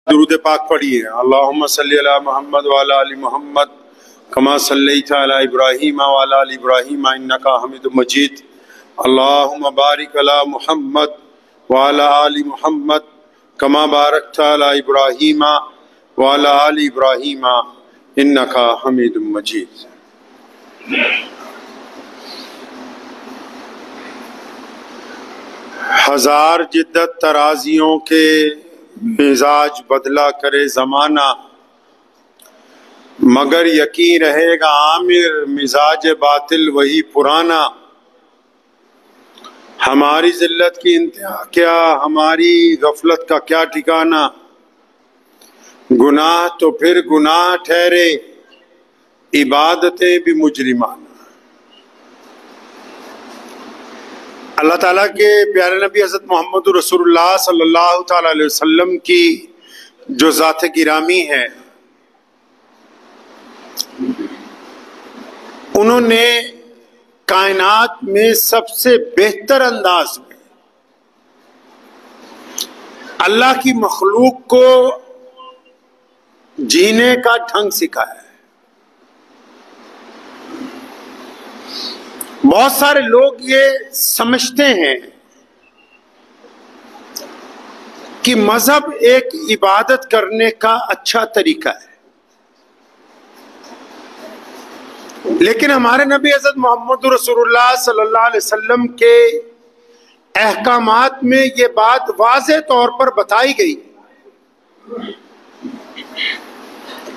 درود پاک پڑھیے. اللہم صلی علی محمد وعلی آل محمد کما صلیت علی ابراہیم وعلی آل ابراہیم انک حمید مجید. اللہم بارک علی محمد وعلی آل محمد کما بارکت علی ابراہیم وعلی آل ابراہیم انک حمید مجید. ہزار جدت ترازیوں کے مزاج بدلا کرے زمانہ، مگر یقین رہے گا عامر مزاج باطل وہی پرانا. ہماری ذلت کی انتہا کیا، ہماری غفلت کا کیا ٹھکانہ. گناہ تو پھر گناہ ٹھہرے، عبادتیں بھی مجرمانہ. اللہ تعالیٰ کے پیارے نبی حضرت محمد رسول اللہ صلی اللہ تعالیٰ علیہ وسلم کی جو ذات گرامی ہے، انہوں نے کائنات میں سب سے بہتر انداز میں اللہ کی مخلوق کو جینے کا ڈھنگ سکھایا ہے. بہت سارے لوگ یہ سمجھتے ہیں کہ مذہب ایک عبادت کرنے کا اچھا طریقہ ہے، لیکن ہمارے نبی حضرت محمد رسول اللہ صلی اللہ علیہ وسلم کے احکامات میں یہ بات واضح طور پر بتائی گئی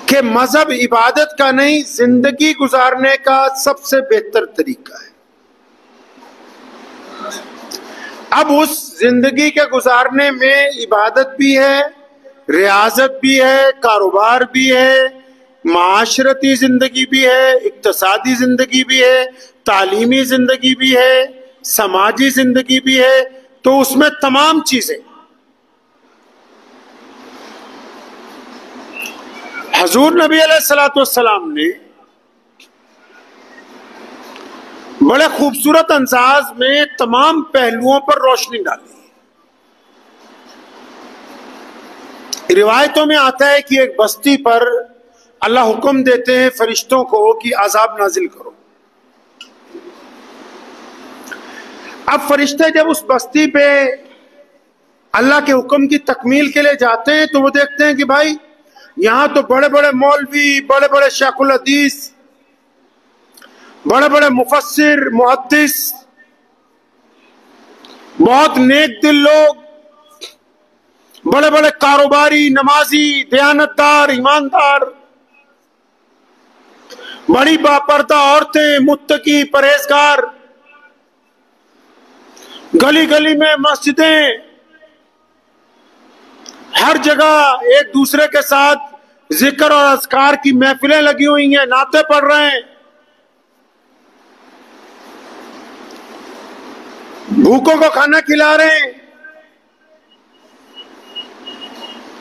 کہ مذہب عبادت کا نہیں، زندگی گزارنے کا سب سے بہتر طریقہ ہے. اب اس زندگی کے گزارنے میں عبادت بھی ہے، ریاضت بھی ہے، کاروبار بھی ہے، معاشرتی زندگی بھی ہے، اقتصادی زندگی بھی ہے، تعلیمی زندگی بھی ہے، سماجی زندگی بھی ہے. تو اس میں تمام چیزیں حضور نبی علیہ الصلوۃ والسلام نے بڑے خوبصورت انداز میں تمام پہلوؤں پر روشنی ڈالی. روایتوں میں آتا ہے کہ ایک بستی پر اللہ حکم دیتے ہیں فرشتوں کو کہ عذاب نازل کرو. اب فرشتے جب اس بستی پہ اللہ کے حکم کی تکمیل کے لیے جاتے ہیں تو وہ دیکھتے ہیں کہ بھائی یہاں تو بڑے بڑے مولوی، بڑے بڑے شیخ الحدیث، بڑے بڑے مفسر، محدث، بہت نیک دل لوگ، بڑے بڑے کاروباری، نمازی، دیانتدار، ایماندار، بڑی باپردہ عورتیں، متقی، پرہیزگار، گلی گلی میں مسجدیں، ہر جگہ ایک دوسرے کے ساتھ ذکر اور اذکار کی محفلیں لگی ہوئی ہیں، نعتیں پڑھ رہے ہیں، بھوکوں کو کھانا کھلا رہے ہیں،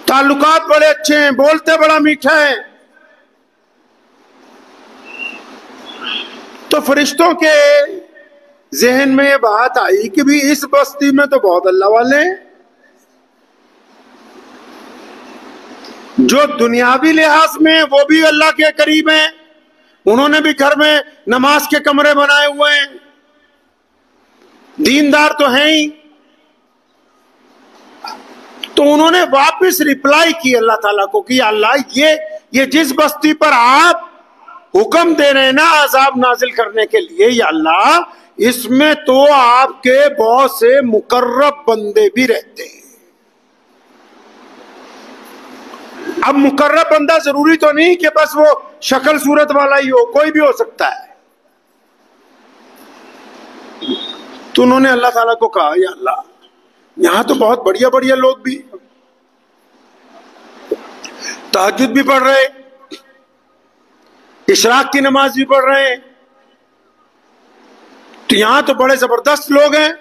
تعلقات بڑے اچھے ہیں، بولتے بڑا میٹھا ہے. تو فرشتوں کے ذہن میں یہ بات آئی کہ بھی اس بستی میں تو بہت اللہ والے ہیں، جو دنیاوی لحاظ میں وہ بھی اللہ کے قریب ہیں، انہوں نے بھی گھر میں نماز کے کمرے بنائے ہوئے ہیں، دیندار تو ہیں ہی. تو انہوں نے واپس ریپلائی کی اللہ تعالیٰ کو کہ اللہ یہ جس بستی پر آپ حکم دے رہے ہیں نا عذاب نازل کرنے کے لیے، یا اللہ اس میں تو آپ کے بہت سے مقرب بندے بھی رہتے ہیں. اب مقرب بندہ ضروری تو نہیں کہ بس وہ شکل صورت والا ہی ہو، کوئی بھی ہو سکتا ہے. تو انہوں نے اللہ تعالیٰ کو کہا یا اللہ یہاں تو بہت بڑھیا بڑھیا لوگ بھی تہجد بھی پڑھ رہے، اشراق کی نماز بھی پڑھ رہے ہیں، تو یہاں تو بڑے زبردست لوگ ہیں.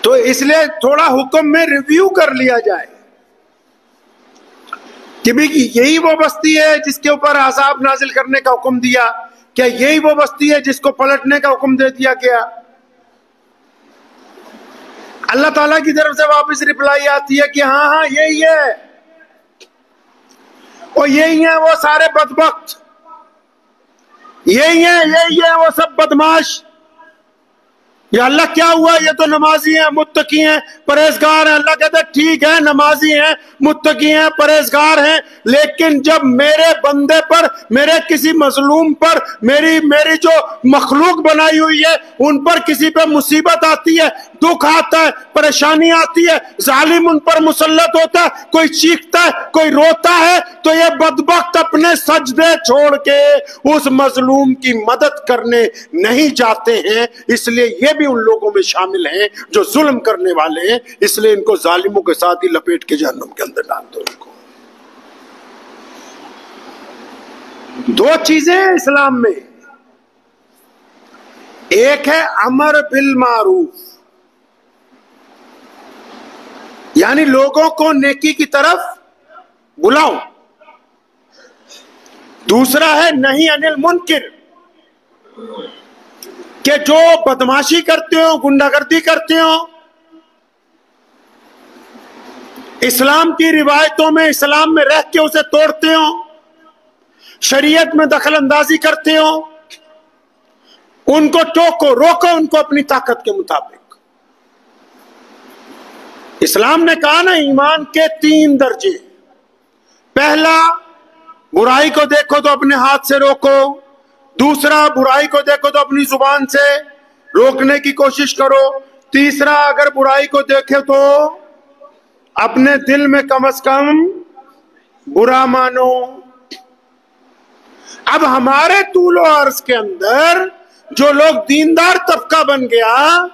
تو اس لیے تھوڑا حکم میں ریویو کر لیا جائے کہ بھی یہی وہ بستی ہے جس کے اوپر عذاب نازل کرنے کا حکم دیا، کیا یہی وہ بستی ہے جس کو پلٹنے کا حکم دے دیا گیا. اللہ تعالیٰ کی طرف سے واپس رپلائی آتی ہے کہ ہاں ہاں یہی ہے، اور یہی ہیں وہ سارے بدبخت، یہی ہیں وہ سب بدماش. یا اللہ کیا ہوا، یہ تو نمازی ہیں، متقی ہیں، پرہیزگار ہیں. اللہ کہتا ہے ٹھیک ہے، نمازی ہیں، متقی ہیں، پرہیزگار ہیں، لیکن جب میرے بندے پر، میرے کسی مظلوم پر، میری جو مخلوق بنائی ہوئی ہے ان پر کسی پہ مصیبت آتی ہے، دکھ آتا ہے، پریشانی آتی ہے، ظالم ان پر مسلط ہوتا ہے، کوئی چیختا ہے، کوئی روتا ہے، تو یہ بدبخت اپنے سجدے چھوڑ کے اس مظلوم کی مدد کرنے نہیں جاتے ہیں. اس لیے یہ بھی ان لوگوں میں شامل ہیں جو ظلم کرنے والے ہیں، اس لیے ان کو ظالموں کے ساتھ ہی لپیٹ کے جہنم کے اندر ڈال دو. ان کو دو چیزیں ہیں اسلام میں، ایک ہے امر بالمعروف، یعنی لوگوں کو نیکی کی طرف بلاؤ، دوسرا ہے نہی عن المنکر، کہ جو بدماشی کرتے ہو، گنڈا گردی کرتے ہو، اسلام کی روایتوں میں، اسلام میں رہ کے اسے توڑتے ہو، شریعت میں دخل اندازی کرتے ہو، ان کو ٹوکو، روکو ان کو اپنی طاقت کے مطابق. اسلام نے کہا نا ایمان کے 3 درجے. پہلا، برائی کو دیکھو تو اپنے ہاتھ سے روکو. دوسرا، برائی کو دیکھو تو اپنی زبان سے روکنے کی کوشش کرو. تیسرا، اگر برائی کو دیکھے تو اپنے دل میں کم از کم برا مانو. اب ہمارے طول و عرض کے اندر جو لوگ دیندار طبقہ بن گیا،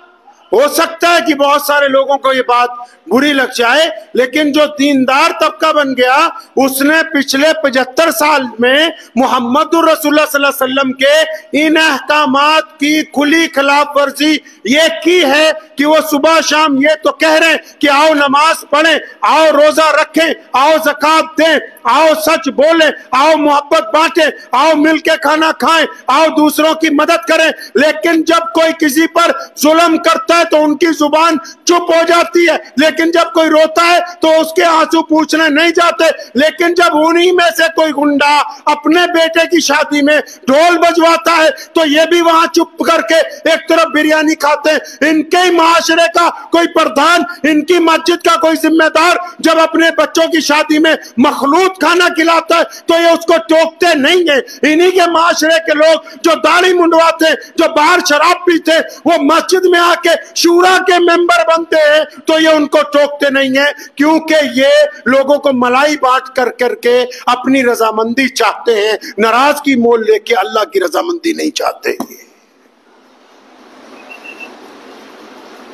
ہو سکتا ہے کہ بہت سارے لوگوں کو یہ بات بری لگ جائے، لیکن جو دیندار طبقہ بن گیا اس نے پچھلے 75 سال میں محمد الرسول اللہ صلی اللہ علیہ وسلم کے ان احکامات کی کھلی خلاف ورزی یہ کی ہے کہ وہ صبح شام یہ تو کہہ رہے ہیں کہ آؤ نماز پڑھیں، آؤ روزہ رکھیں، آؤ زکوٰۃ دیں، آؤ سچ بولیں، آؤ محبت بانٹیں، آؤ مل کے کھانا کھائیں، آؤ دوسروں کی مدد کریں. لیکن جب کوئی کسی پر ظلم کرتا ہے تو ان کی زبان چپ ہو جاتی ہے، لیکن جب کوئی روتا ہے تو اس کے آنسو پوچھنے نہیں جاتے. لیکن جب انہی میں سے کوئی گنڈا اپنے بیٹے کی شادی میں ڈھول بجواتا ہے تو یہ بھی وہاں چپ کر کے ایک طرف بریانی کھاتے ہیں. ان کے معاشرے کا کوئی پردھان، ان کی مسجد کا کوئی ذمہ دار جب اپنے بچوں کی شادی میں مخلوط کھانا کھلاتا ہے تو یہ اس کو ٹوکتے نہیں ہیں. انہی کے معاشرے کے لوگ جو داڑھی منڈواتے، جو باہر شراب پیتے، وہ مسجد میں آ کے شورا کے ممبر بنتے ہیں تو یہ ان کو ٹوکتے نہیں ہیں، کیونکہ یہ لوگوں کو ملائی بانٹ کر کے اپنی رضامندی چاہتے ہیں، ناراضگی مول لے کے اللہ کی رضامندی نہیں چاہتے.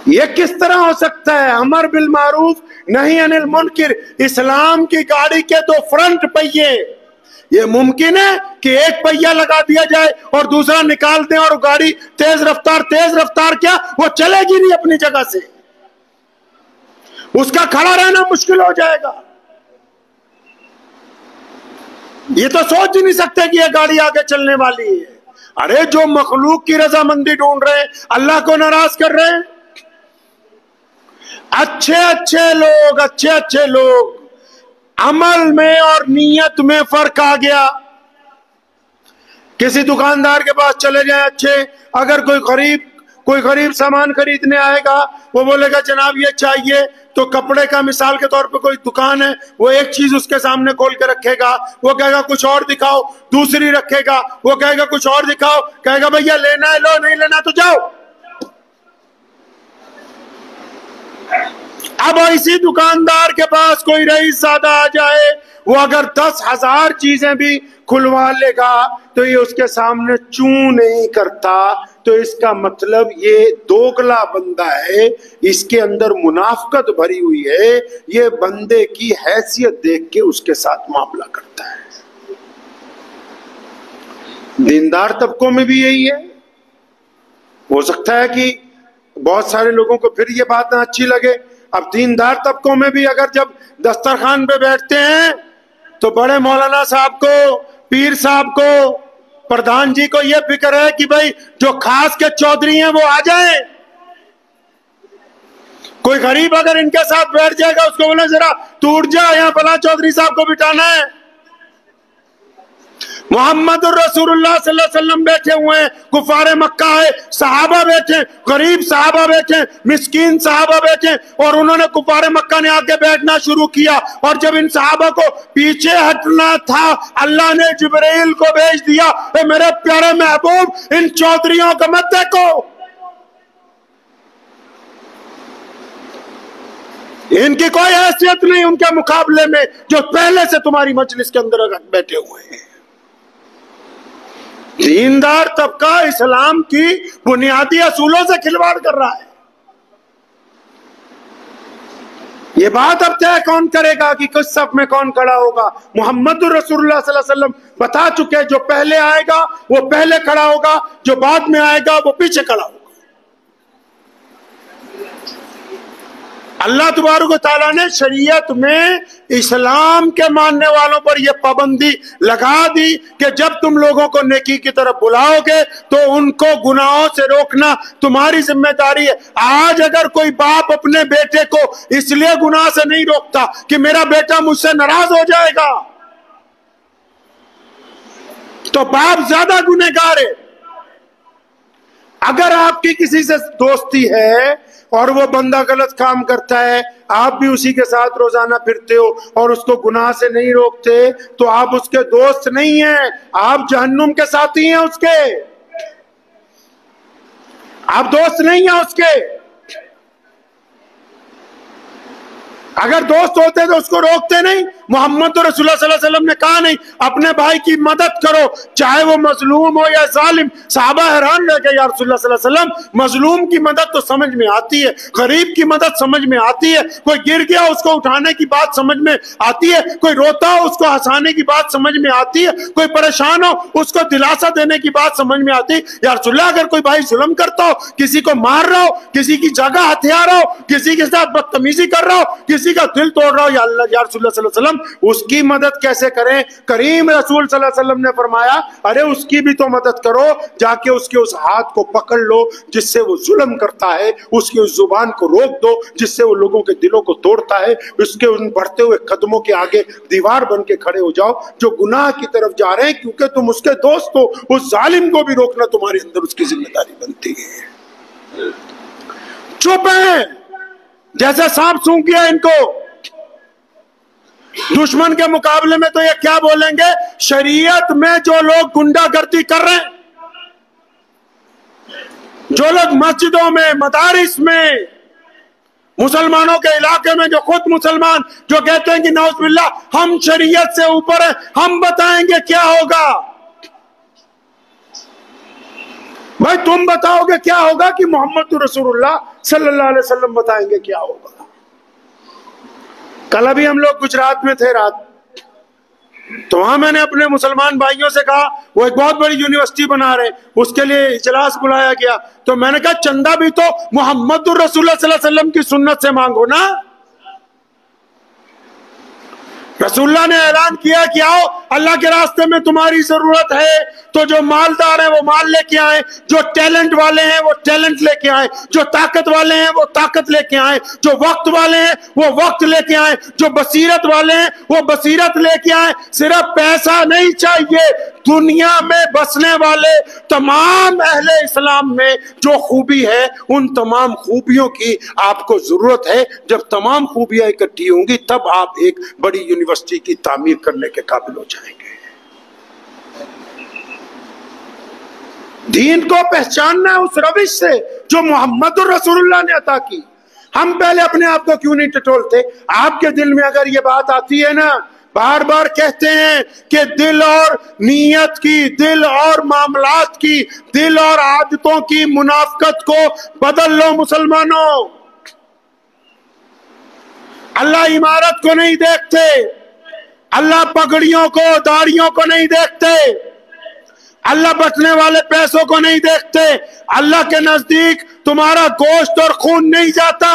یہ کس طرح ہو سکتا ہے؟ امر بالمعروف نہی عن المنکر. اسلام کی گاڑی کے 2 فرنٹ پہیے، یہ ممکن ہے کہ ایک پہیہ لگا دیا جائے اور دوسرا نکال دیں اور گاڑی تیز رفتار کیا، وہ چلے گی نہیں اپنی جگہ سے، اس کا کھڑا رہنا مشکل ہو جائے گا. یہ تو سوچ ہی نہیں سکتے کہ یہ گاڑی آگے چلنے والی ہے. ارے جو مخلوق کی رضامندی ڈھونڈ رہے ہیں، اللہ کو ناراض کر رہے ہیں. اچھے لوگ عمل میں اور نیت میں فرق آ گیا. کسی دکاندار کے پاس چلے جائیں اچھے، اگر کوئی غریب سامان خریدنے آئے گا، وہ بولے گا جناب یہ چاہیے، تو کپڑے کا مثال کے طور پہ کوئی دکان ہے، وہ ایک چیز اس کے سامنے کھول کے رکھے گا، وہ کہے گا کچھ اور دکھاؤ، دوسری رکھے گا، وہ کہے گا کچھ اور دکھاؤ، کہے گا بھیا لینا ہے لو، نہیں لینا تو جاؤ. اب اسی دکاندار کے پاس کوئی رئیس زادہ آ جائے، وہ اگر 10,000 چیزیں بھی کھلوا لے گا تو یہ اس کے سامنے چوں نہیں کرتا. تو اس کا مطلب یہ دوگلا بندہ ہے، اس کے اندر منافقت بھری ہوئی ہے، یہ بندے کی حیثیت دیکھ کے اس کے ساتھ معاملہ کرتا ہے. دیندار طبقوں میں بھی یہی ہے. ہو سکتا ہے کہ بہت سارے لوگوں کو پھر یہ بات نہ اچھی لگے. اب دیندار طبقوں میں بھی اگر جب دسترخوان پہ بیٹھتے ہیں تو بڑے مولانا صاحب کو، پیر صاحب کو، پردھان جی کو یہ فکر ہے کہ بھائی جو خاص کے چودھری ہیں وہ آ جائیں، کوئی غریب اگر ان کے ساتھ بیٹھ جائے گا، اس کو بولے ذرا تو اٹھ جا، یہاں فلاں چودھری صاحب کو بٹھانا ہے۔ محمد الرسول اللہ صلی اللہ علیہ وسلم بیٹھے ہوئے ہیں، کفار مکہ ہے، صحابہ بیٹھے، غریب صحابہ بیٹھے، مسکین صحابہ بیٹھے، اور انہوں نے کفار مکہ نے آگے بیٹھنا شروع کیا، اور جب ان صحابہ کو پیچھے ہٹنا تھا اللہ نے جبرائیل کو بھیج دیا، اے میرے پیارے محبوب ان چودھریوں کو مت دیکھو، ان کی کوئی حیثیت نہیں ان کے مقابلے میں جو پہلے سے تمہاری مجلس کے اندر بیٹھے ہوئے ہیں۔ دیندار طبقہ اسلام کی بنیادی اصولوں سے کھلواڑ کر رہا ہے۔ یہ بات اب طے کون کرے گا کہ کس صف میں کون کھڑا ہوگا؟ محمد الرسول اللہ صلی اللہ علیہ وسلم بتا چکے، جو پہلے آئے گا وہ پہلے کھڑا ہوگا، جو بعد میں آئے گا وہ پیچھے کھڑا ہوگا۔ اللہ تبارک و تعالیٰ نے شریعت میں اسلام کے ماننے والوں پر یہ پابندی لگا دی کہ جب تم لوگوں کو نیکی کی طرف بلاؤ گے تو ان کو گناہوں سے روکنا تمہاری ذمہ داری ہے۔ آج اگر کوئی باپ اپنے بیٹے کو اس لیے گناہ سے نہیں روکتا کہ میرا بیٹا مجھ سے ناراض ہو جائے گا تو باپ زیادہ گنہگار ہے۔ اگر آپ کی کسی سے دوستی ہے اور وہ بندہ غلط کام کرتا ہے، آپ بھی اسی کے ساتھ روزانہ پھرتے ہو اور اس کو گناہ سے نہیں روکتے تو آپ اس کے دوست نہیں ہیں، آپ جہنم کے ساتھی ہیں اس کے، آپ دوست نہیں ہیں اس کے۔ اگر دوست ہوتے تو اس کو روکتے نہیں۔ محمد رسول اللہ صلی اللہ علیہ وسلم نے کہا نہیں اپنے بھائی کی مدد کرو چاہے وہ مظلوم ہو یا ظالم۔ صحابہ حیران رہ گئے، یا رسول اللہ صلی اللہ علیہ وسلم مظلوم کی مدد تو سمجھ میں آتی ہے، غریب کی مدد سمجھ میں آتی ہے، کوئی گر گیا اس کو اٹھانے کی بات سمجھ میں آتی ہے، کوئی روتا ہو اس کو ہنسانے کی بات سمجھ میں آتی ہے، کوئی پریشان ہو اس کو دلاسا دینے کی بات سمجھ میں آتی ہے۔ یا رسول اللہ اگر کوئی بھائی ظلم کرتا ہو، کسی کو مار رہا ہو، کسی کی جگہ ہتھیار ہو، کسی کے ساتھ بدتمیزی کر رہا ہو، کسی کا دل توڑ رہا ہو، یا اللہ یا رسول اللہ صلی اللہ علیہ وسلم اس کی مدد کیسے کریں؟ کریم رسول صلی اللہ علیہ وسلم نے فرمایا ارے اس کی بھی تو مدد کرو، جا کے اس کے اس ہاتھ کو پکڑ لو جس سے وہ ظلم کرتا ہے، اس کی اس زبان کو روک دو جس سے وہ لوگوں کے دلوں کو توڑتا ہے، اس کے ان بڑھتے ہوئے قدموں کے آگے دیوار بن کے کھڑے ہو جاؤ جو گناہ کی طرف جا رہے ہیں، کیونکہ تم اس کے دوست ہو۔ اس ظالم کو بھی روکنا تمہارے اندر اس کی ذمہ داری بنتی ہے۔ چپ ہیں جیسے سانپ سونگھ گیا ان کو۔ دشمن کے مقابلے میں تو یہ کیا بولیں گے؟ شریعت میں جو لوگ گنڈا گردی کر رہے ہیں، جو لوگ مسجدوں میں مدارس میں مسلمانوں کے علاقے میں جو خود مسلمان جو کہتے ہیں کہ نعوذ باللہ ہم شریعت سے اوپر ہیں، ہم بتائیں گے کیا ہوگا۔ بھائی تم بتاؤ گے کیا ہوگا کہ محمد رسول اللہ صلی اللہ علیہ وسلم بتائیں گے کیا ہوگا؟ کل ابھی ہم لوگ گجرات میں تھے رات، تو وہاں میں نے اپنے مسلمان بھائیوں سے کہا وہ ایک بہت بڑی یونیورسٹی بنا رہے، اس کے لیے اجلاس بلایا گیا، تو میں نے کہا چندہ بھی تو محمد الرسول اللہ صلی اللہ علیہ وسلم کی سنت سے مانگو نا۔ رسول اللہ نے اعلان کیا کہ آؤ اللہ کے راستے میں تمہاری ضرورت ہے تو جو مالدار ہیں وہ مال لے کے آئیں، جو ٹیلنٹ والے ہیں وہ ٹیلنٹ لے کے آئیں، جو طاقت والے ہیں وہ طاقت لے کے آئیں، جو وقت والے ہیں وہ وقت لے کے آئیں، جو بصیرت والے ہیں وہ بصیرت لے کے آئیں۔ صرف پیسہ نہیں چاہیے، دنیا میں بسنے والے تمام اہل اسلام میں جو خوبی ہے ان تمام خوبیوں کی آپ کو ضرورت ہے۔ جب تمام خوبیاں اکٹھی ہوں گی تب آپ ایک بڑی یونیورسٹی کی تعمیر کرنے کے قابل ہو جائیں گے۔ دین کو پہچاننا ہے اس روش سے جو محمد الرسول اللہ نے عطا کی۔ ہم پہلے اپنے آپ کو کیوں نہیں ٹٹولتے؟ آپ کے دل میں اگر یہ بات آتی ہے نا، بار بار کہتے ہیں کہ دل اور نیت کی، دل اور معاملات کی، دل اور عادتوں کی منافقت کو بدل لو مسلمانوں۔ اللہ عمارت کو نہیں دیکھتے، اللہ پگڑیوں کو داڑھیوں کو نہیں دیکھتے، اللہ بٹنے والے پیسوں کو نہیں دیکھتے۔ اللہ کے نزدیک تمہارا گوشت اور خون نہیں جاتا،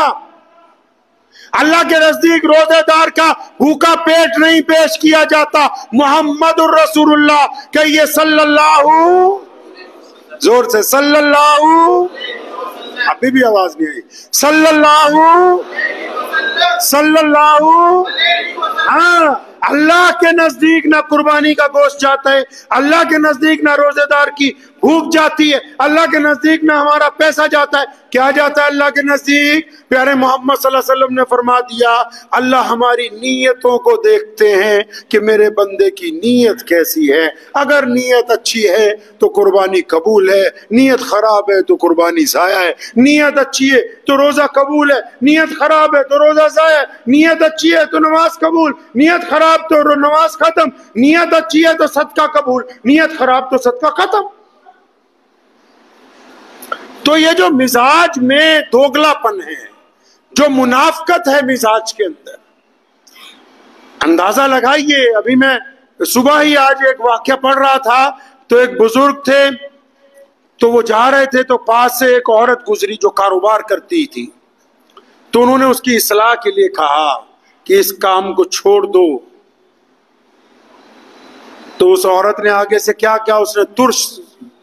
اللہ کے نزدیک روزے دار کا بھوکا پیٹ نہیں پیش کیا جاتا۔ محمد الرسول اللہ کہیے صلی اللہ، زور سے صلی اللہ۔ ابھی بھی آواز نہیں آئی. صلی اللہ. ہاں اللہ کے نزدیک نہ قربانی کا گوشت جاتا ہے، اللہ کے نزدیک نہ روزے دار کی بھوک جاتی ہے، اللہ کے نزدیک نہ ہمارا پیسہ جاتا ہے. کیا جاتا ہے اللہ کے نزدیک؟ پیارے محمد صلی اللہ علیہ وسلم نے فرما دیا اللہ ہماری نیتوں کو دیکھتے ہیں کہ میرے بندے کی نیت کیسی ہے. اگر نیت اچھی ہے تو قربانی قبول ہے، نیت خراب ہے تو قربانی ضائع ہے. نیت اچھی ہے تو روزہ قبول ہے، نیت خراب ہے تو روزہ ضائع ہے. نیت اچھی ہے تو نماز قبول، نیت خراب تو نماز ختم. نیت اچھی ہے تو صدقہ قبول، نیت خراب تو صدقہ ختم. تو یہ جو مزاج میں دوگلا پن ہے، جو منافقت ہے مزاج کے اندر، اندازہ لگائیے. ابھی میں صبح ہی آج ایک واقعہ پڑھ رہا تھا تو ایک بزرگ تھے تو وہ جا رہے تھے تو پاس سے ایک عورت گزری جو کاروبار کرتی تھی، تو انہوں نے اس کی اصلاح کے لیے کہا کہ اس کام کو چھوڑ دو. تو اس عورت نے آگے سے کیا کیا، اس نے ترش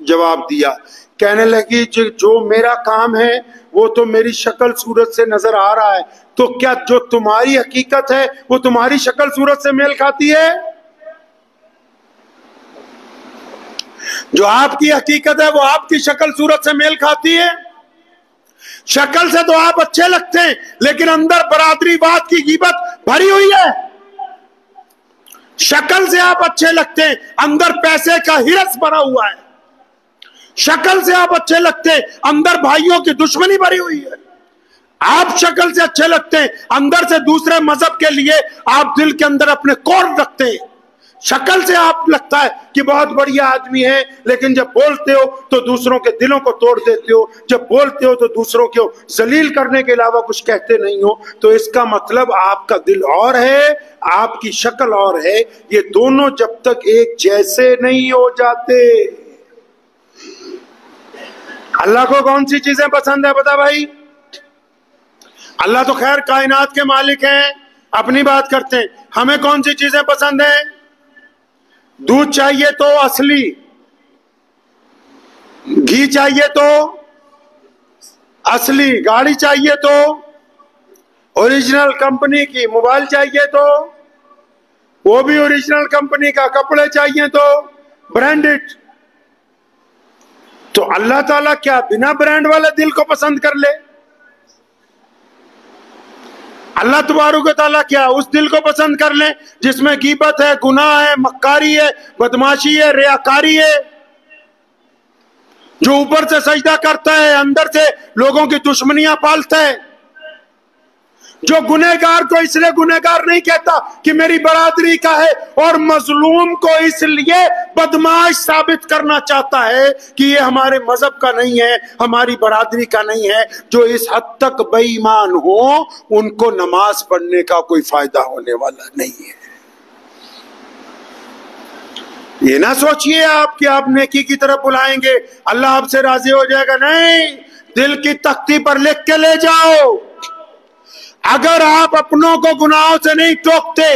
جواب دیا. کہنے لگی جو میرا کام ہے وہ تو میری شکل صورت سے نظر آ رہا ہے، تو کیا جو تمہاری حقیقت ہے وہ تمہاری شکل صورت سے میل کھاتی ہے؟ جو آپ کی حقیقت ہے وہ آپ کی شکل صورت سے میل کھاتی ہے؟ شکل سے تو آپ اچھے لگتے ہیں لیکن اندر برادری واد کی غیبت بھری ہوئی ہے. شکل سے آپ اچھے لگتے ہیں، اندر پیسے کا ہرس بھرا ہوا ہے. شکل سے آپ اچھے لگتے ہیں، اندر بھائیوں کی دشمنی بھری ہوئی ہے. آپ شکل سے اچھے لگتے ہیں، اندر سے دوسرے مذہب کے لیے آپ دل کے اندر اپنے کوڑ رکھتے ہیں. شکل سے آپ لگتا ہے کہ بہت بڑھیا آدمی ہے لیکن جب بولتے ہو تو دوسروں کے دلوں کو توڑ دیتے ہو، جب بولتے ہو تو دوسروں کو ذلیل کرنے کے علاوہ کچھ کہتے نہیں ہو. تو اس کا مطلب آپ کا دل اور ہے، آپ کی شکل اور ہے. یہ دونوں جب تک ایک جیسے نہیں ہو جاتے. اللہ کو کون سی چیزیں پسند ہے بتا بھائی؟ اللہ تو خیر کائنات کے مالک ہیں، اپنی بات کرتے ہیں. ہمیں کون سی چیزیں پسند ہیں؟ دودھ چاہیے تو اصلی، گھی چاہیے تو اصلی، گاڑی چاہیے تو اوریجنل کمپنی کی، موبائل چاہیے تو وہ بھی اوریجنل کمپنی کا، کپڑے چاہیے تو برانڈڈ. تو اللہ تعالیٰ کیا بنا برانڈ والے دل کو پسند کر لے؟ اللہ تبارک و تعالیٰ کیا اس دل کو پسند کر لیں جس میں غیبت ہے، گناہ ہے، مکاری ہے، بدماشی ہے، ریاکاری ہے، جو اوپر سے سجدہ کرتا ہے اندر سے لوگوں کی دشمنیاں پالتا ہے، جو گنہگار کو اس لیے گنہگار نہیں کہتا کہ میری برادری کا ہے اور مظلوم کو اس لیے بدماش ثابت کرنا چاہتا ہے کہ یہ ہمارے مذہب کا نہیں ہے، ہماری برادری کا نہیں ہے. جو اس حد تک بے ایمان ہو ان کو نماز پڑھنے کا کوئی فائدہ ہونے والا نہیں ہے. یہ نہ سوچئے آپ کہ آپ نیکی کی طرف بلائیں گے اللہ آپ سے راضی ہو جائے گا. نہیں، دل کی تختی پر لکھ کے لے جاؤ. اگر آپ اپنوں کو گناہوں سے نہیں ٹوکتے،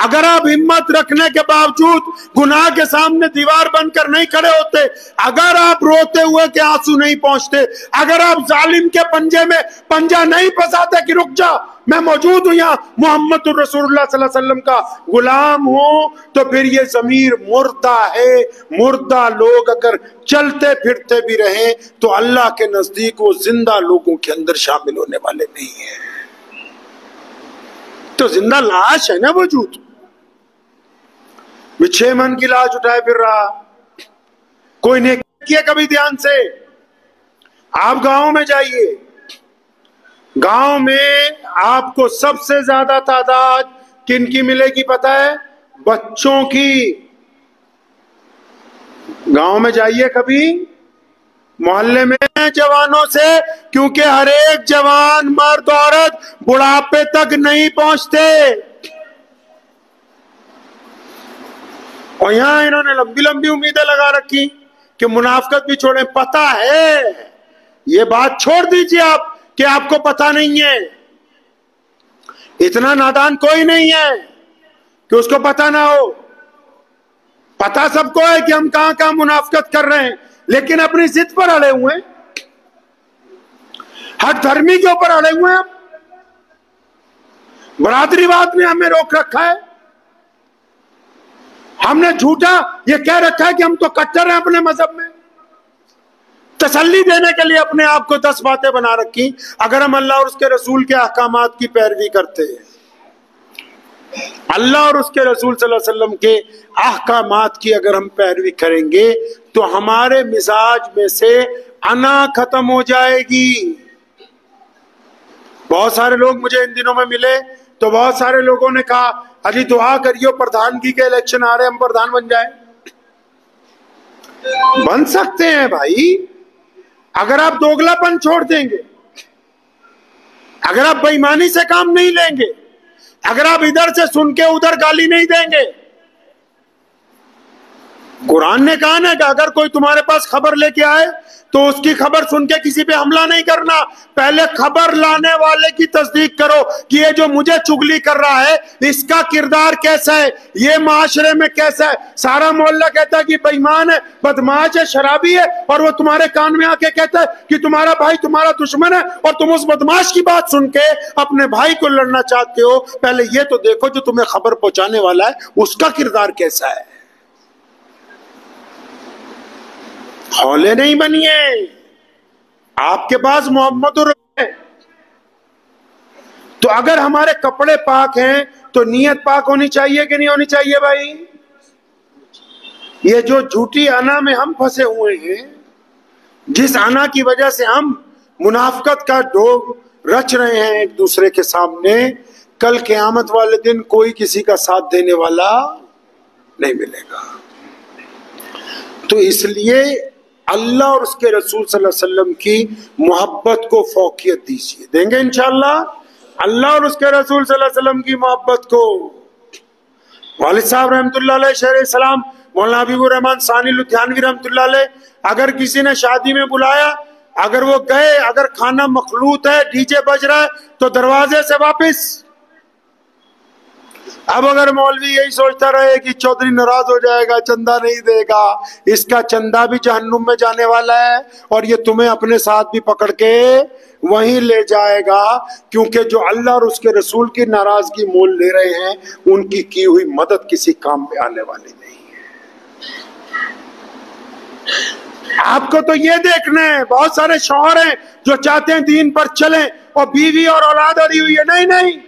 اگر آپ ہمت رکھنے کے باوجود گناہ کے سامنے دیوار بن کر نہیں کھڑے ہوتے، اگر آپ روتے ہوئے کے آنسو نہیں پہنچتے، اگر آپ ظالم کے پنجے میں پنجہ نہیں پھنساتے کہ رک جا میں موجود ہوں یہاں، محمد رسول اللہ صلی اللہ علیہ وسلم کا غلام ہوں، تو پھر یہ ضمیر مردہ ہے. مردہ لوگ اگر چلتے پھرتے بھی رہیں تو اللہ کے نزدیک وہ زندہ لوگوں کے اندر شامل ہونے والے نہیں ہیں. تو زندہ لاش ہے نا وجود. 6 من کی لاش اٹھائے پھر رہا. کوئی نہیں کیا کبھی دھیان سے. آپ گاؤں میں جائیے، گاؤں میں آپ کو سب سے زیادہ تعداد کن کی ملے گی پتہ ہے؟ بچوں کی. گاؤں میں جائیے کبھی، محلے میں جوانوں سے، کیونکہ ہر ایک جوان مرد عورت بڑھاپے تک نہیں پہنچتے. اور یہاں انہوں نے لمبی لمبی امیدیں لگا رکھی کہ منافقت بھی چھوڑیں. پتہ ہے، یہ بات چھوڑ دیجئے آپ کہ آپ کو پتہ نہیں ہے. اتنا نادان کوئی نہیں ہے کہ اس کو پتہ نہ ہو. پتہ سب کو ہے کہ ہم کہاں کہاں منافقت کر رہے ہیں، لیکن اپنی ضد پر اڑے ہوئے ہیں. ہر دھرمی کے اوپر اڑے ہوئے ہیں. برادری واد نے ہمیں روک رکھا ہے. ہم نے جھوٹا یہ کہہ رکھا ہے کہ ہم تو کٹر ہیں اپنے مذہب میں. تسلی دینے کے لیے اپنے آپ کو 10 باتیں بنا رکھی. اگر ہم اللہ اور اس کے رسول کے احکامات کی پیروی کرتے ہیں، اللہ اور اس کے رسول صلی اللہ علیہ وسلم کے احکامات کی اگر ہم پیروی کریں گے تو ہمارے مزاج میں سے انا ختم ہو جائے گی. بہت سارے لوگ مجھے ان دنوں میں ملے تو بہت سارے لوگوں نے کہا اجی دعا کریو پردھانگی کے الیکشن آ رہے ہم پردھان بن جائیں. بن سکتے ہیں بھائی، اگر آپ دوگلا پن چھوڑ دیں گے، اگر آپ بے ایمانی سے کام نہیں لیں گے، اگر آپ ادھر سے سن کے ادھر گالی نہیں دیں گے. قرآن نے کہا نا کہ اگر کوئی تمہارے پاس خبر لے کے آئے تو اس کی خبر سن کے کسی پہ حملہ نہیں کرنا، پہلے خبر لانے والے کی تصدیق کرو کہ یہ جو مجھے چگلی کر رہا ہے اس کا کردار کیسا ہے، یہ معاشرے میں کیسا ہے. سارا محلہ کہتا ہے کہ بے ایمان ہے، بدمعاش ہے، شرابی ہے، اور وہ تمہارے کان میں آ کے کہتا ہے کہ تمہارا بھائی تمہارا دشمن ہے، اور تم اس بدمعاش کی بات سن کے اپنے بھائی کو لڑنا چاہتے ہو. پہلے یہ تو دیکھو جو تمہیں خبر پہنچانے والا ہے اس کا کردار کیسا ہے. ہولے نہیں بنیے. آپ کے پاس محمد ہے تو اگر ہمارے کپڑے پاک ہیں تو نیت پاک ہونی چاہیے کہ نہیں ہونی چاہیے بھائی؟ یہ جو جھوٹی انا میں ہم پھنسے ہوئے ہیں، جس انا کی وجہ سے ہم منافقت کا ڈھوگ رچ رہے ہیں ایک دوسرے کے سامنے، کل قیامت والے دن کوئی کسی کا ساتھ دینے والا نہیں ملے گا. تو اس لیے اللہ اور اس کے رسول صلی اللہ علیہ وسلم کی محبت کو فوقیت دیجیے. دیں گے انشاءاللہ اللہ اور اس کے رسول صلی اللہ علیہ وسلم کی محبت کو. والد صاحب رحمۃ اللہ علیہ شیخ الاسلام مولانا حبیب الرحمان ثانی لدھیانوی رحمۃ اللہ علیہ، اگر کسی نے شادی میں بلایا، اگر وہ گئے، اگر کھانا مخلوط ہے، ڈی جے بج رہا ہے تو دروازے سے واپس. اب اگر مولوی یہی سوچتا رہے کہ چودھری ناراض ہو جائے گا، چندہ نہیں دے گا، اس کا چندہ بھی جہنم میں جانے والا ہے اور یہ تمہیں اپنے ساتھ بھی پکڑ کے وہیں لے جائے گا، کیونکہ جو اللہ اور اس کے رسول کی ناراضگی مول لے رہے ہیں ان کی ہوئی مدد کسی کام میں آنے والی نہیں ہے. آپ کو تو یہ دیکھنا ہے، بہت سارے شوہر ہیں جو چاہتے ہیں دین پر چلیں اور بیوی اور اولاد اڑی ہوئی ہے. نہیں،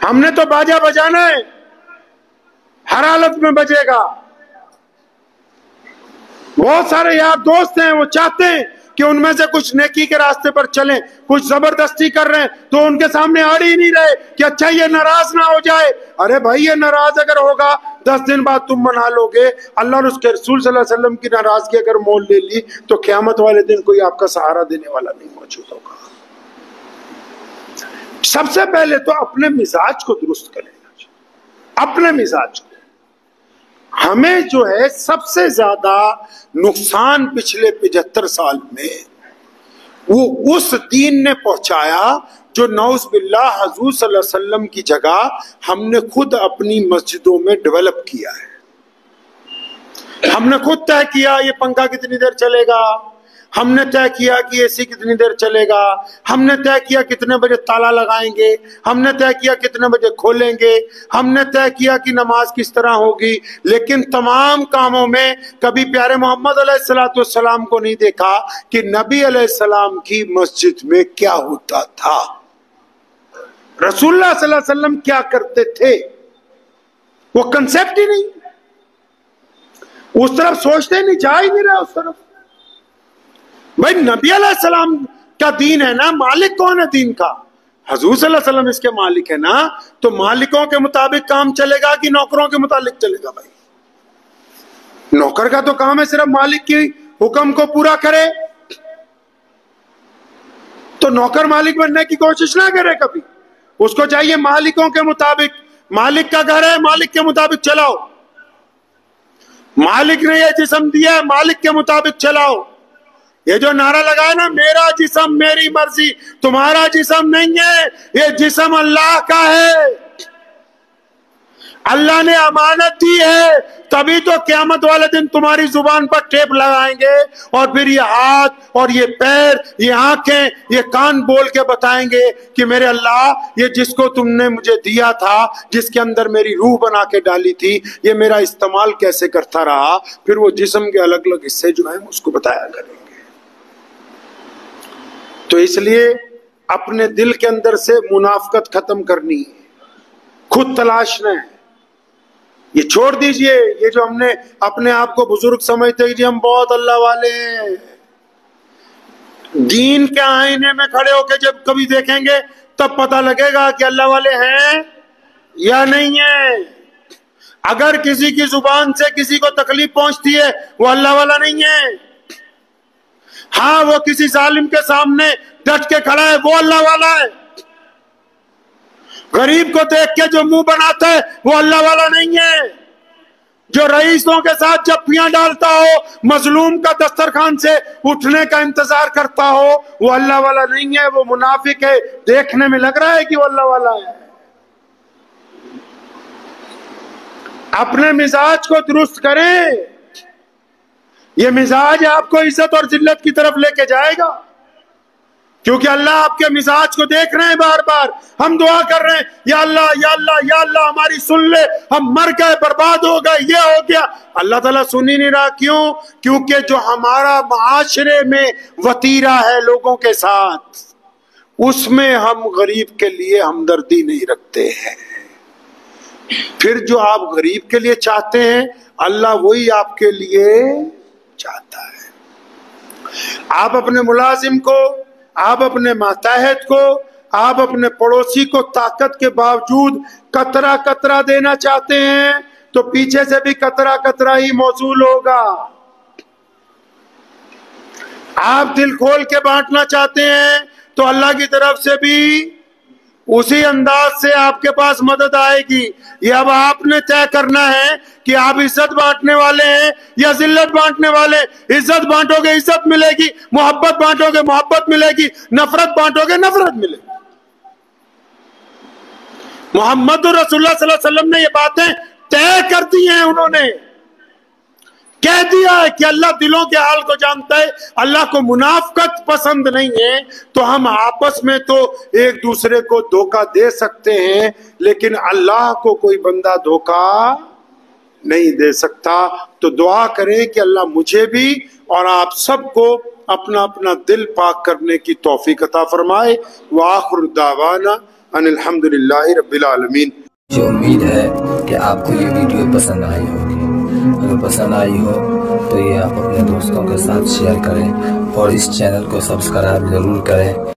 ہم نے تو باجا بجانا ہے، ہر حالت میں بجے گا. بہت سارے یار دوست ہیں وہ چاہتے ہیں کہ ان میں سے کچھ نیکی کے راستے پر چلیں، کچھ زبردستی کر رہے ہیں تو ان کے سامنے آڑ ہی نہیں رہے کہ اچھا یہ ناراض نہ ہو جائے. ارے بھائی یہ ناراض اگر ہوگا 10 دن بعد تم منا لو گے. اللہ اور اس کے رسول صلی اللہ علیہ وسلم کی ناراضگی اگر مول لے لی تو قیامت والے دن کوئی آپ کا سہارا دینے والا نہیں موجود ہوگا. سب سے پہلے تو اپنے مزاج کو درست کر لینا چاہیے. اپنے مزاج کو ہمیں جو ہے سب سے زیادہ نقصان پچھلے 75 سال میں وہ اس دین نے پہنچایا جو نعوذ باللہ حضور صلی اللہ علیہ وسلم کی جگہ ہم نے خود اپنی مسجدوں میں ڈیولپ کیا ہے. ہم نے خود طے کیا یہ پنکھا کتنی دیر چلے گا، ہم نے طے کیا کہ اے سی کتنی دیر چلے گا، ہم نے طے کیا کتنے بجے تالا لگائیں گے، ہم نے طے کیا کتنے بجے کھولیں گے، ہم نے طے کیا کہ نماز کس طرح ہوگی. لیکن تمام کاموں میں کبھی پیارے محمد علیہ السلام کو نہیں دیکھا کہ نبی علیہ السلام کی مسجد میں کیا ہوتا تھا، رسول اللہ صلی اللہ علیہ وسلم کیا کرتے تھے. وہ کنسیپٹ ہی نہیں، اس طرف سوچتے نہیں، جا ہی نہیں رہا اس طرف. بھائی نبی علیہ السلام کا دین ہے نا، مالک کون ہے دین کا؟ حضور صلی اللہ علیہ وسلم اس کے مالک ہے نا. تو مالکوں کے مطابق کام چلے گا کہ نوکروں کے متعلق چلے گا؟ بھائی نوکر کا تو کام ہے صرف مالک کی حکم کو پورا کرے، تو نوکر مالک بننے کی کوشش نہ کرے کبھی. اس کو چاہیے مالکوں کے مطابق، مالک کا گھر ہے مالک کے مطابق چلاؤ، مالک نے یہ جسم دیا ہے مالک کے مطابق چلاؤ. یہ جو نعرہ لگایا نا میرا جسم میری مرضی، تمہارا جسم نہیں ہے، یہ جسم اللہ کا ہے. اللہ نے امانت دی ہے، تبھی تو قیامت والے دن تمہاری زبان پر ٹیپ لگائیں گے، اور پھر یہ ہاتھ اور یہ پیر، یہ آنکھیں، یہ کان بول کے بتائیں گے کہ میرے اللہ، یہ جس کو تم نے مجھے دیا تھا، جس کے اندر میری روح بنا کے ڈالی تھی، یہ میرا استعمال کیسے کرتا رہا۔ پھر وہ جسم کے الگ الگ حصے جو ہیں اس کو بتایا کریں گے۔ تو اس لیے اپنے دل کے اندر سے منافقت ختم کرنی ہے، خود تلاشنا ہے۔ یہ چھوڑ دیجئے یہ جو ہم نے اپنے آپ کو بزرگ سمجھتے ہیں، جی ہم بہت اللہ والے ہیں، دین کے آئینے میں کھڑے ہو کے جب کبھی دیکھیں گے تب پتہ لگے گا کہ اللہ والے ہیں یا نہیں ہیں۔ اگر کسی کی زبان سے کسی کو تکلیف پہنچتی ہے وہ اللہ والا نہیں ہے، ہاں وہ کسی ظالم کے سامنے ڈٹ کے کھڑا ہے وہ اللہ والا ہے، غریب کو دیکھ کے جو منہ بناتا ہے وہ اللہ والا نہیں ہے، جو رئیسوں کے ساتھ جفیاں ڈالتا ہو، مظلوم کا دسترخوان سے اٹھنے کا انتظار کرتا ہو، وہ اللہ والا نہیں ہے، وہ منافق ہے۔ دیکھنے میں لگ رہا ہے کہ وہ اللہ والا ہے۔ اپنے مزاج کو درست کریں، یہ مزاج آپ کو عزت اور ذلت کی طرف لے کے جائے گا، کیونکہ اللہ آپ کے مزاج کو دیکھ رہے ہیں۔ بار بار ہم دعا کر رہے ہیں، یا اللہ یا اللہ یا اللہ ہماری سن لے، ہم مر گئے، برباد ہو گئے، یہ ہو گیا۔ اللہ تعالیٰ سن ہی نہیں رہا، کیوں؟ کیونکہ جو ہمارا معاشرے میں وتیرہ ہے لوگوں کے ساتھ، اس میں ہم غریب کے لیے ہمدردی نہیں رکھتے ہیں۔ پھر جو آپ غریب کے لیے چاہتے ہیں اللہ وہی آپ کے لیے چاہتا ہے۔ آپ اپنے ملازم کو، آپ اپنے ماتحت کو، آپ اپنے پڑوسی کو طاقت کے باوجود قطرہ قطرہ دینا چاہتے ہیں تو پیچھے سے بھی قطرہ قطرہ ہی موصول ہوگا۔ آپ دل کھول کے بانٹنا چاہتے ہیں تو اللہ کی طرف سے بھی اسی انداز سے آپ کے پاس مدد آئے گی۔ یہ اب آپ نے طے کرنا ہے کہ آپ عزت بانٹنے والے ہیں یا ذلت بانٹنے والے۔ عزت بانٹو گے عزت ملے گی، محبت بانٹو گے محبت ملے گی، نفرت بانٹو گے نفرت ملے گی۔ محمد رسول اللہ صلی اللہ علیہ وسلم نے یہ باتیں طے کر دی ہیں، انہوں نے کہہ دیا ہے کہ اللہ دلوں کے حال کو جانتا ہے، اللہ کو منافقت پسند نہیں ہے۔ تو ہم آپس میں تو ایک دوسرے کو دھوکہ دے سکتے ہیں، لیکن اللہ کو کوئی بندہ دھوکہ نہیں دے سکتا۔ تو دعا کریں کہ اللہ مجھے بھی اور آپ سب کو اپنا اپنا دل پاک کرنے کی توفیق عطا فرمائے۔ وآخر دعوانا ان الحمدللہ رب العالمین۔ مجھے امید ہے کہ آپ کو یہ ویڈیو پسند آئی ہوگی۔ اگر پسند آئی ہو تو یہ آپ اپنے دوستوں کے ساتھ شیئر کریں اور اس چینل کو سبسکرائب ضرور کریں۔